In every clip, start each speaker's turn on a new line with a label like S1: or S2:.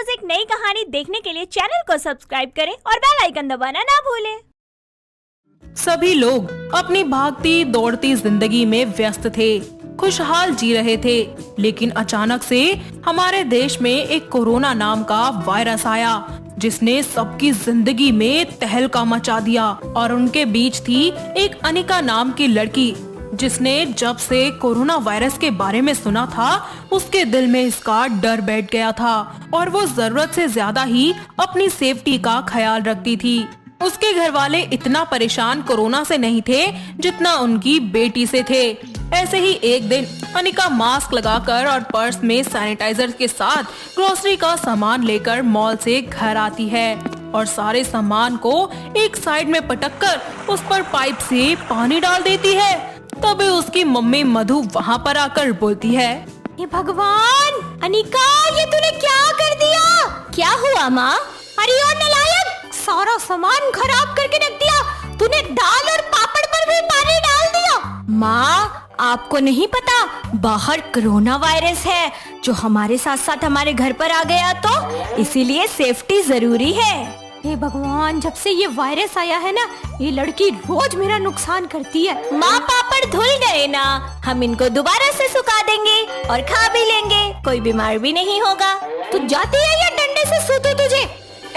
S1: रोज एक नई कहानी देखने के लिए चैनल को सब्सक्राइब करें और बेल आइकन दबाना ना भूलें।
S2: सभी लोग अपनी भागती दौड़ती जिंदगी में व्यस्त थे, खुशहाल जी रहे थे, लेकिन अचानक से हमारे देश में एक कोरोना नाम का वायरस आया जिसने सबकी जिंदगी में तहलका मचा दिया। और उनके बीच थी एक अनिका नाम की लड़की जिसने जब से कोरोना वायरस के बारे में सुना था उसके दिल में इसका डर बैठ गया था और वो जरूरत से ज्यादा ही अपनी सेफ्टी का ख्याल रखती थी। उसके घर वाले इतना परेशान कोरोना से नहीं थे जितना उनकी बेटी से थे। ऐसे ही एक दिन अनिका मास्क लगाकर और पर्स में सैनिटाइजर के साथ ग्रोसरी का सामान लेकर मॉल से घर आती है और सारे सामान को एक साइड में पटककर उस पर पाइप से पानी डाल देती है। तभी उसकी मम्मी मधु वहाँ पर आकर बोलती है,
S1: हे भगवान, अनिका ये तूने क्या कर दिया? क्या हुआ माँ? अरे और नालायक, सारा सामान खराब करके रख दिया। तूने दाल और पापड़ पर भी पानी डाल दिया। माँ, आपको नहीं पता बाहर कोरोना वायरस है जो हमारे साथ साथ हमारे घर पर आ गया, तो इसीलिए सेफ्टी जरूरी है। हे भगवान, जब से ये वायरस आया है ना, ये लड़की रोज मेरा नुकसान करती है। माँ, पापड़ धुल गए ना, हम इनको दोबारा से सुखा देंगे और खा भी लेंगे, कोई बीमार भी नहीं होगा। तू जाती है या डंडे से सूतू तुझे?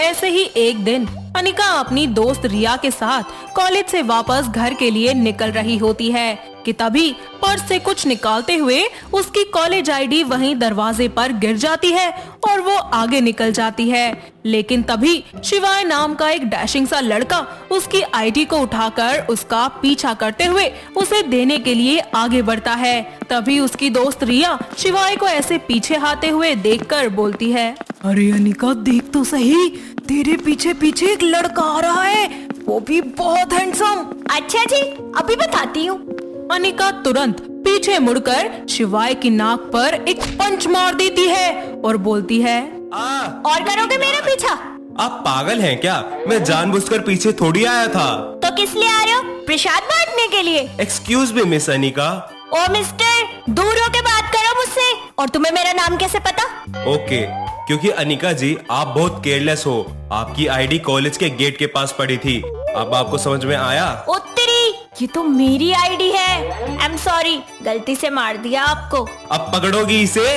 S2: ऐसे ही एक दिन अनिका अपनी दोस्त रिया के साथ कॉलेज से वापस घर के लिए निकल रही होती है कि तभी पर्स से कुछ निकालते हुए उसकी कॉलेज आईडी वहीं दरवाजे पर गिर जाती है और वो आगे निकल जाती है। लेकिन तभी शिवाय नाम का एक डैशिंग सा लड़का उसकी आईडी को उठाकर उसका पीछा करते हुए उसे देने के लिए आगे बढ़ता है। तभी उसकी दोस्त रिया शिवाय को ऐसे पीछे आते हुए देखकर बोलती है, अरे अनिका देख तो सही, तेरे पीछे पीछे एक लड़का आ रहा है, वो भी बहुत हैंडसम।
S1: अच्छा जी, अभी बताती हूँ।
S2: अनिका तुरंत पीछे मुड़कर शिवाय की नाक पर एक पंच मार देती है और बोलती है,
S1: और करोगे मेरा पीछा?
S3: आप पागल हैं क्या? मैं जानबूझकर पीछे थोड़ी आया था।
S1: तो किस लिए आ रहे हो? प्रसाद बांटने के लिए?
S3: Excuse me miss Anika.
S1: ओ मिस्टर, दूर होके बात करो मुझसे। और तुम्हें मेरा नाम कैसे पता?
S3: ओके, क्योंकि अनिका जी आप बहुत केयरलेस हो। आपकी आईडी कॉलेज के गेट के पास पड़ी थी। अब आपको समझ में आया?
S1: उत्तरी, ये तो मेरी आईडी है। आई एम सॉरी, गलती से मार दिया आपको।
S3: अब पकड़ोगी इसे?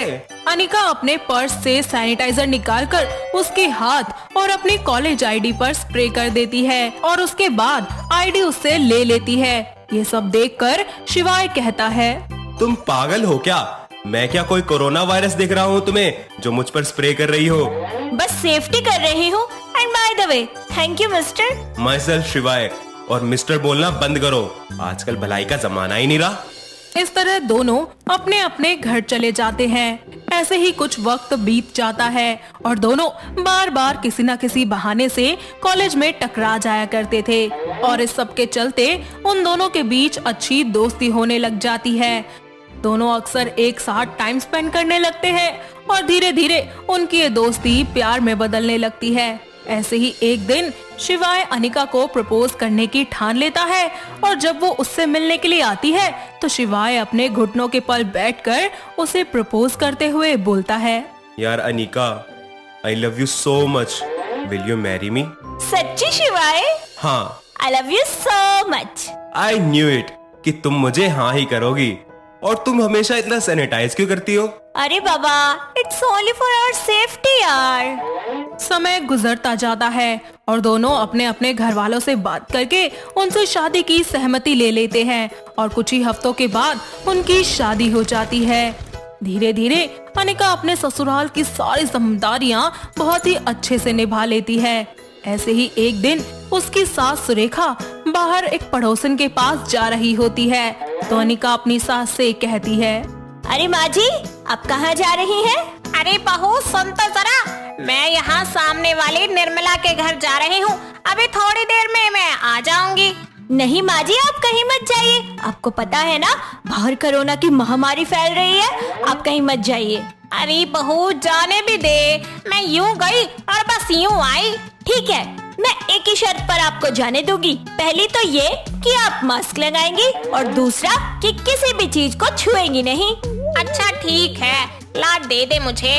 S2: अनिका अपने पर्स से सैनिटाइजर निकालकर उसके हाथ और अपनी कॉलेज आईडी पर स्प्रे कर देती है और उसके बाद आईडी उससे ले लेती है। ये सब देखकर शिवाय कहता है,
S3: तुम पागल हो क्या? मैं क्या कोई कोरोना वायरस देख रहा हूँ तुम्हें जो मुझ पर स्प्रे कर रही हो?
S1: बस सेफ्टी कर रही हूँ। And by the way, thank you mister.
S3: My self शिवाय, और मिस्टर बोलना बंद करो, आजकल भलाई का जमाना ही नहीं रहा।
S2: इस तरह दोनों अपने अपने घर चले जाते हैं। ऐसे ही कुछ वक्त बीत जाता है और दोनों बार बार किसी न किसी बहाने से कॉलेज में टकरा जाया करते थे और इस सब के चलते उन दोनों के बीच अच्छी दोस्ती होने लग जाती है। दोनों अक्सर एक साथ टाइम स्पेंड करने लगते हैं और धीरे धीरे उनकी ये दोस्ती प्यार में बदलने लगती है। ऐसे ही एक दिन शिवाय अनिका को प्रपोज करने की ठान लेता है और जब वो उससे मिलने के लिए आती है तो शिवाय अपने घुटनों के पल बैठकर उसे प्रपोज करते हुए बोलता है,
S3: यार Anika, I love you so much, will you marry me?
S1: सच्ची शिवाय?
S3: हाँ।
S1: I love you so much.
S3: I knew it कि तुम मुझे हाँ ही करोगी। और तुम हमेशा इतना सैनिटाइज क्यों करती हो?
S1: अरे बाबा, it's only for our safety यार।
S2: समय गुजरता जाता है और दोनों अपने अपने घर वालों से बात करके उनसे शादी की सहमति ले लेते हैं और कुछ ही हफ्तों के बाद उनकी शादी हो जाती है। धीरे धीरे अनिका अपने ससुराल की सारी जिम्मेदारियां बहुत ही अच्छे से निभा लेती है। ऐसे ही एक दिन उसकी सास सुरेखा बाहर एक पड़ोसन के पास जा रही होती है तो अनिका अपनी सास से कहती है,
S1: अरे माँ जी, आप कहाँ जा रही हैं? अरे बहू सुन तो जरा, मैं यहाँ सामने वाली निर्मला के घर जा रही हूँ। अभी थोड़ी देर में मैं आ जाऊंगी। नहीं माँ जी, आप कहीं मत जाइए। आपको पता है ना, बाहर कोरोना की महामारी फैल रही है, आप कहीं मत जाइए। अरे बहू जाने भी दे, मैं यूं गई और बस यूं आई। ठीक है, मैं एक ही शर्त पर आपको जाने दूंगी। पहली तो ये कि आप मास्क लगाएंगी और दूसरा कि किसी भी चीज को छुएंगी नहीं। अच्छा ठीक है, ला दे दे मुझे।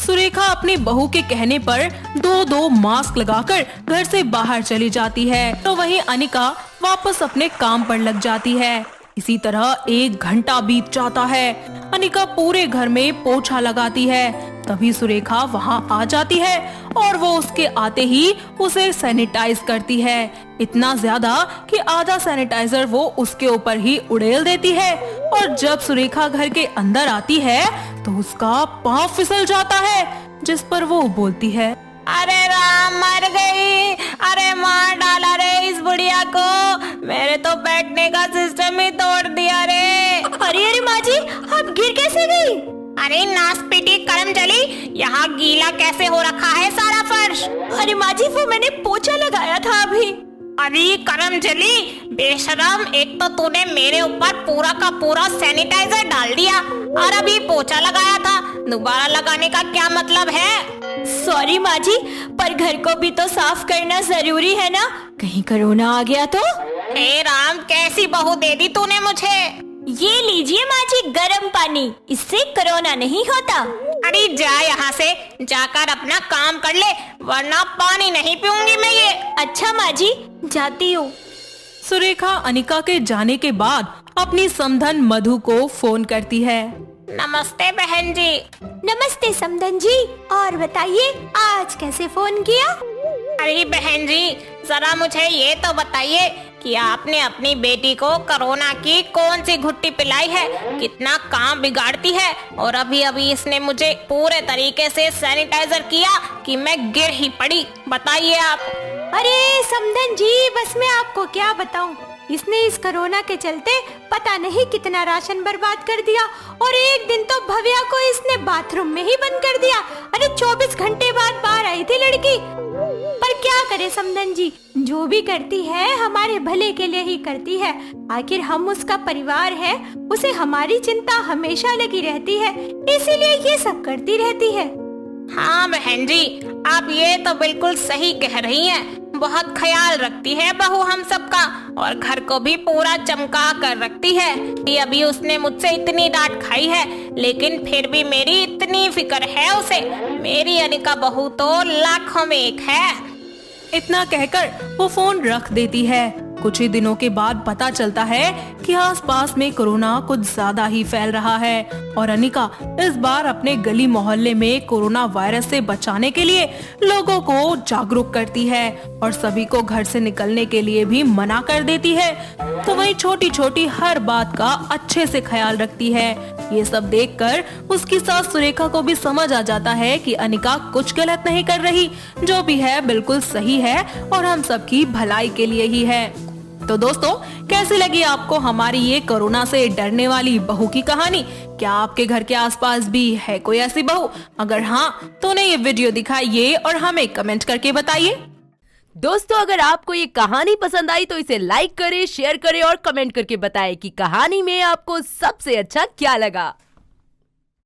S2: सुरेखा अपनी बहू के कहने पर दो मास्क लगाकर घर से बाहर चली जाती है, तो वहीं अनिका वापस अपने काम पर लग जाती है। इसी तरह 1 घंटा बीत जाता है। अनिका पूरे घर में पोछा लगाती है, तभी सुरेखा वहां आ जाती है और वो उसके आते ही उसे सैनिटाइज करती है, इतना ज्यादा कि आधा सैनिटाइजर वो उसके ऊपर ही उड़ेल देती है। और जब सुरेखा घर के अंदर आती है तो उसका पाँव फिसल जाता है, जिस पर वो बोलती है,
S1: अरे राम, मर गई, अरे मार डाला रे इस बुढ़िया को, मेरे तो बैठने का सिस्टम ही तोड़ दिया रे। अरे माँ जी, आप गिर कैसे गई? अरे नासपीटी करमजली, यहाँ गीला कैसे हो रखा है सारा फर्श? अरे माँ जी, वो मैंने पोछा लगाया था अभी। अरे करमजली बेशरम, एक तो तूने मेरे ऊपर पूरा का पूरा सैनिटाइजर डाल दिया और अभी पोछा लगाया था, दोबारा लगाने का क्या मतलब है? सॉरी माँ जी, पर घर को भी तो साफ करना जरूरी है ना, कहीं कोरोना आ गया तो? हे राम, कैसी बहू दे दी तूने मुझे। ये लीजिए माँ जी गर्म पानी, इससे कोरोना नहीं होता। अरे जा यहाँ से, जाकर अपना काम कर ले, वरना पानी नहीं पीऊंगी मैं ये। अच्छा माँ जी, जाती हूँ।
S2: सुरेखा अनिका के जाने के बाद अपनी समधन मधु को फोन करती है।
S1: नमस्ते बहन जी। नमस्ते समधन जी, और बताइए आज कैसे फोन किया? अरे बहन जी, जरा मुझे ये तो बताइए कि आपने अपनी बेटी को कोरोना की कौन सी घुट्टी पिलाई है, कितना काम बिगाड़ती है, और अभी अभी इसने मुझे पूरे तरीके से सैनिटाइजर किया कि मैं गिर ही पड़ी, बताइए आप। अरे समधन जी, बस मैं आपको क्या बताऊं, इसने इस कोरोना के चलते पता नहीं कितना राशन बर्बाद कर दिया, और एक दिन तो भव्या को इसने बाथरूम में ही बंद कर दिया। अरे 24 घंटे बाद बाहर आई थी लड़की। पर क्या करे समधन जी, जो भी करती है हमारे भले के लिए ही करती है, आखिर हम उसका परिवार है, उसे हमारी चिंता हमेशा लगी रहती है, इसीलिए ये सब करती रहती है। हाँ बहन जी, आप ये तो बिल्कुल सही कह रही हैं, बहुत ख्याल रखती है बहू हम सबका, और घर को भी पूरा चमका कर रखती है। अभी उसने मुझसे इतनी डांट खाई है, लेकिन फिर भी मेरी इतनी फिक्र है उसे। मेरी अनिका बहू तो लाखों में एक है।
S2: इतना कहकर वो फोन रख देती है। कुछ ही दिनों के बाद पता चलता है कि आसपास में कोरोना कुछ ज्यादा ही फैल रहा है, और अनिका इस बार अपने गली मोहल्ले में कोरोना वायरस से बचाने के लिए लोगों को जागरूक करती है और सभी को घर से निकलने के लिए भी मना कर देती है। तो वही छोटी छोटी हर बात का अच्छे से ख्याल रखती है। ये सब देखकर उसकी सास सुरेखा को भी समझ आ जाता है कि अनिका कुछ गलत नहीं कर रही, जो भी है बिल्कुल सही है और हम सबकी भलाई के लिए ही है। तो दोस्तों, कैसी लगी आपको हमारी ये कोरोना से डरने वाली बहू की कहानी? क्या आपके घर के आसपास भी है कोई ऐसी बहू? अगर हाँ, तो उन्हें ये वीडियो दिखाइए और हमें कमेंट करके बताइए।
S4: दोस्तों, अगर आपको ये कहानी पसंद आई तो इसे लाइक करें, शेयर करें और कमेंट करके बताएं कि कहानी में आपको सबसे अच्छा क्या लगा।